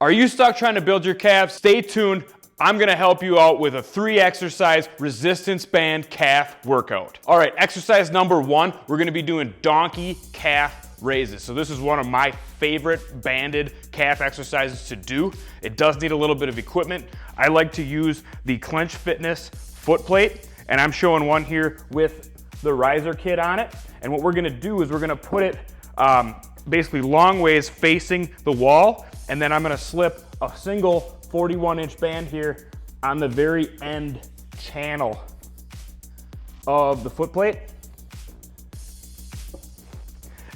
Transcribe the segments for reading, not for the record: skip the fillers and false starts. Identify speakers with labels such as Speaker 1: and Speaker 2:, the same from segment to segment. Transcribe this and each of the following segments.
Speaker 1: Are you stuck trying to build your calves? Stay tuned. I'm gonna help you out with a 3-exercise resistance band calf workout. All right, exercise number 1, we're gonna be doing donkey calf raises. So this is one of my favorite banded calf exercises to do. It does need a little bit of equipment. I like to use the Clench Fitness foot plate, and I'm showing one here with the riser kit on it. And what we're gonna do is we're gonna put it basically long ways facing the wall, and then I'm gonna slip a single 41-inch band here on the very end channel of the foot plate.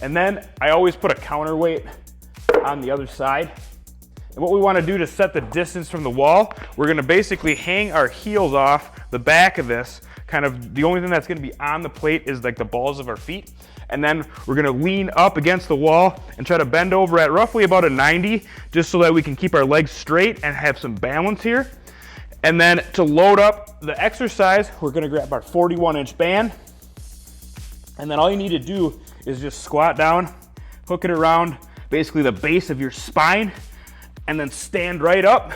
Speaker 1: And then I always put a counterweight on the other side. And what we wanna do to set the distance from the wall, we're gonna basically hang our heels off the back of this. Kind of the only thing that's gonna be on the plate is like the balls of our feet. And then we're gonna lean up against the wall and try to bend over at roughly about a 90, just so that we can keep our legs straight and have some balance here. And then to load up the exercise, we're gonna grab our 41-inch band. And then all you need to do is just squat down, hook it around basically the base of your spine, and then stand right up.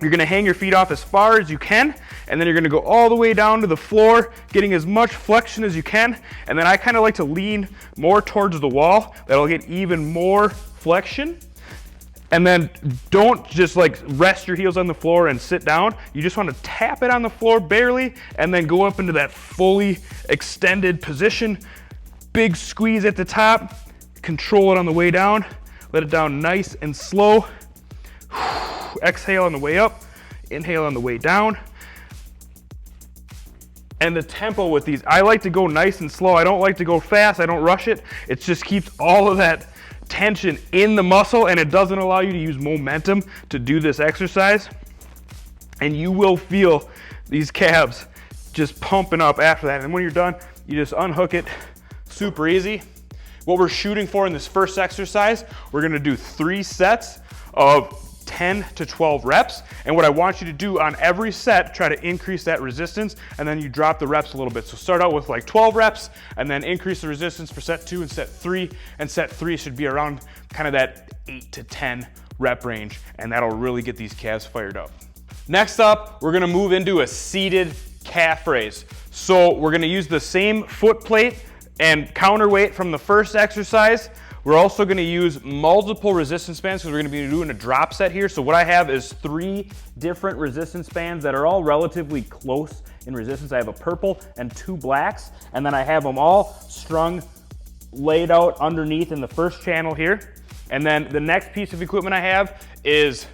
Speaker 1: You're gonna hang your feet off as far as you can, and then you're gonna go all the way down to the floor, getting as much flexion as you can. And then I kind of like to lean more towards the wall. That'll get even more flexion. And then don't just like rest your heels on the floor and sit down. You just wanna tap it on the floor barely, and then go up into that fully extended position. Big squeeze at the top, control it on the way down, let it down nice and slow. Exhale on the way up, inhale on the way down. And the tempo with these, I like to go nice and slow. I don't like to go fast, I don't rush it. It just keeps all of that tension in the muscle, and it doesn't allow you to use momentum to do this exercise. And you will feel these calves just pumping up after that. And when you're done, you just unhook it, super easy. What we're shooting for in this first exercise, we're gonna do 3 sets of 10 to 12 reps. And what I want you to do on every set, try to increase that resistance, and then you drop the reps a little bit. So start out with like 12 reps, and then increase the resistance for set 2 and set 3. And set 3 should be around kind of that 8 to 10 rep range, and that'll really get these calves fired up. Next up, we're gonna move into a seated calf raise. So we're gonna use the same foot plate and counterweight from the first exercise. We're also gonna use multiple resistance bands because we're gonna be doing a drop set here. So what I have is 3 different resistance bands that are all relatively close in resistance. I have a purple and 2 blacks, and then I have them all strung, laid out underneath in the first channel here. And then the next piece of equipment I have is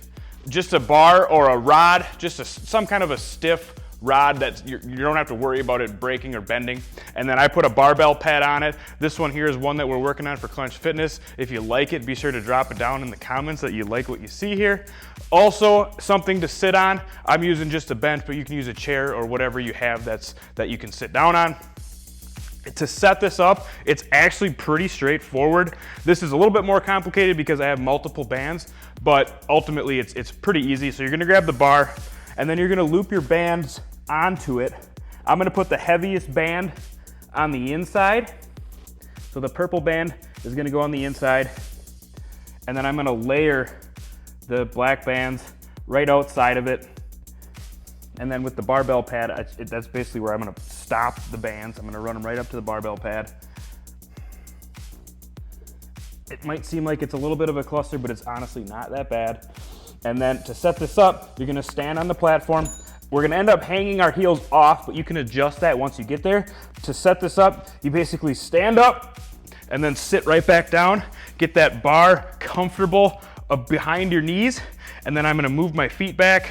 Speaker 1: just a bar or a rod, just some kind of a stiff rod that you don't have to worry about it breaking or bending. And then I put a barbell pad on it. This one here is one that we're working on for Clench Fitness. If you like it, be sure to drop it down in the comments that you like what you see here. Also, something to sit on. I'm using just a bench, but you can use a chair or whatever you have that you can sit down on. To set this up, it's actually pretty straightforward. This is a little bit more complicated because I have multiple bands, but ultimately it's pretty easy. So you're gonna grab the bar, and then you're gonna loop your bands onto it. I'm gonna put the heaviest band on the inside. So the purple band is gonna go on the inside, and then I'm gonna layer the black bands right outside of it. And then with the barbell pad, that's basically where I'm gonna stop the bands. I'm gonna run them right up to the barbell pad. It might seem like it's a little bit of a cluster, but it's honestly not that bad. And then to set this up, you're gonna stand on the platform. We're gonna end up hanging our heels off, but you can adjust that once you get there. To set this up, you basically stand up and then sit right back down. Get that bar comfortable behind your knees. And then I'm gonna move my feet back.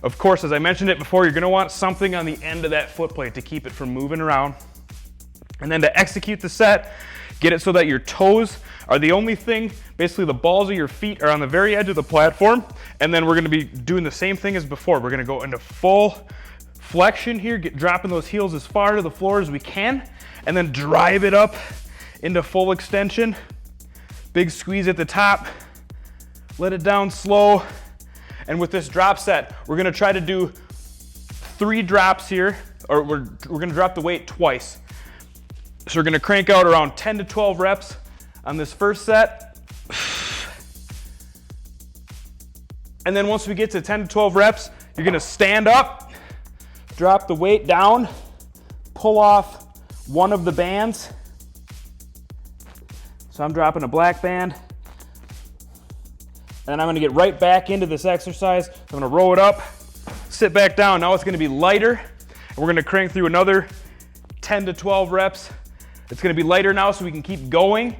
Speaker 1: Of course, as I mentioned it before, you're gonna want something on the end of that foot plate to keep it from moving around. And then to execute the set, get it so that your toes are the only thing. Basically, the balls of your feet are on the very edge of the platform. And then we're gonna be doing the same thing as before. We're gonna go into full flexion here, dropping those heels as far to the floor as we can, and then drive it up into full extension. Big squeeze at the top, let it down slow. And with this drop set, we're gonna try to do 3 drops here, or we're gonna drop the weight twice. So we're gonna crank out around 10 to 12 reps on this first set. And then once we get to 10 to 12 reps, you're gonna stand up, drop the weight down, pull off one of the bands. So I'm dropping a black band. And then I'm gonna get right back into this exercise. I'm gonna roll it up, sit back down. Now it's gonna be lighter. And we're gonna crank through another 10 to 12 reps. It's gonna be lighter now so we can keep going.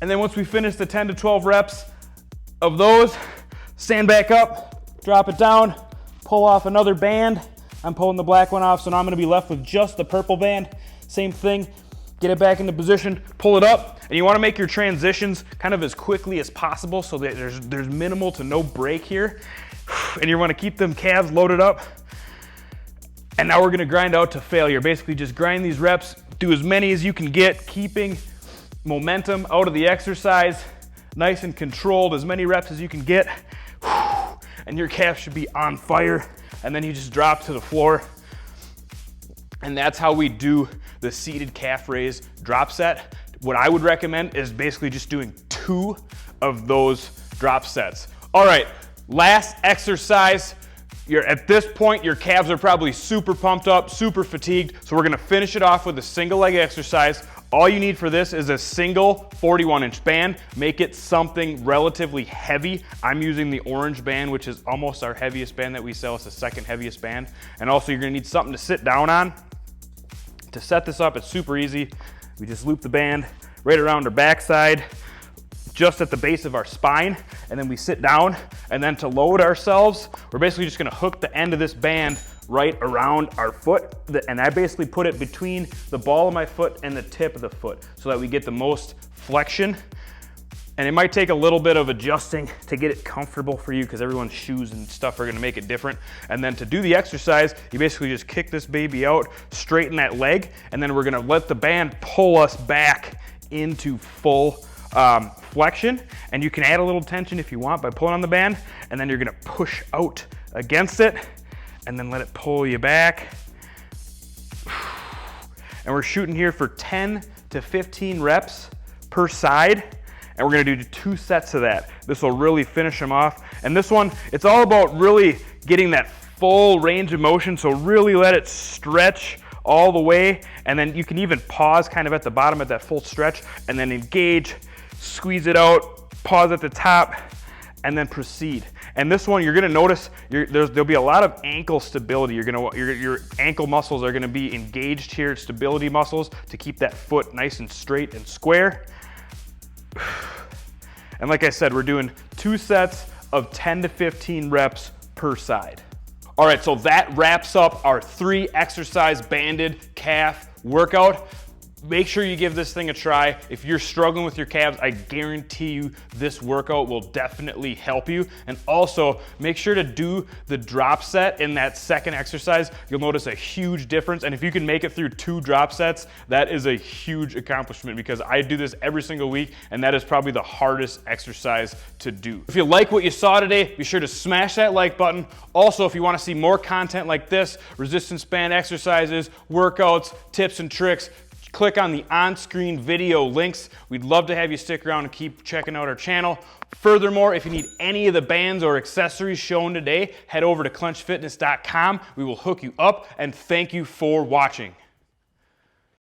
Speaker 1: And then once we finish the 10 to 12 reps of those, stand back up, drop it down, pull off another band. I'm pulling the black one off, so now I'm gonna be left with just the purple band. Same thing, get it back into position, pull it up, and you wanna make your transitions kind of as quickly as possible so that there's minimal to no break here. And you wanna keep them calves loaded up. And now we're gonna grind out to failure. Basically just grind these reps, do as many as you can get, keeping momentum out of the exercise, nice and controlled, as many reps as you can get. And your calf should be on fire. And then you just drop to the floor. And that's how we do the seated calf raise drop set. What I would recommend is basically just doing 2 of those drop sets. All right, last exercise. At this point, your calves are probably super pumped up, super fatigued, so we're gonna finish it off with a single leg exercise. All you need for this is a single 41-inch band. Make it something relatively heavy. I'm using the orange band, which is almost our heaviest band that we sell. It's the second heaviest band. And also you're gonna need something to sit down on. To set this up, it's super easy. We just loop the band right around our backside, just at the base of our spine, and then we sit down. And then to load ourselves, we're basically just gonna hook the end of this band right around our foot, and I basically put it between the ball of my foot and the tip of the foot so that we get the most flexion. And it might take a little bit of adjusting to get it comfortable for you because everyone's shoes and stuff are gonna make it different. And then to do the exercise, you basically just kick this baby out, straighten that leg, and then we're gonna let the band pull us back into full flexion. And you can add a little tension if you want by pulling on the band, and then you're gonna push out against it and then let it pull you back. And we're shooting here for 10 to 15 reps per side. And we're gonna do 2 sets of that. This will really finish them off. And this one, it's all about really getting that full range of motion, so really let it stretch all the way. And then you can even pause kind of at the bottom at that full stretch, and then engage, squeeze it out, pause at the top, and then proceed. And this one, you're gonna notice there'll be a lot of ankle stability. Your ankle muscles are gonna be engaged here, stability muscles, to keep that foot nice and straight and square. And like I said, we're doing 2 sets of 10 to 15 reps per side. All right, so that wraps up our 3 exercise banded calf workout. Make sure you give this thing a try. If you're struggling with your calves, I guarantee you this workout will definitely help you. And also, make sure to do the drop set in that second exercise. You'll notice a huge difference. And if you can make it through 2 drop sets, that is a huge accomplishment because I do this every single week, and that is probably the hardest exercise to do. If you like what you saw today, be sure to smash that like button. Also, if you want to see more content like this, resistance band exercises, workouts, tips and tricks, click on the on-screen video links. We'd love to have you stick around and keep checking out our channel. Furthermore, if you need any of the bands or accessories shown today, head over to clenchfitness.com. We will hook you up, and thank you for watching.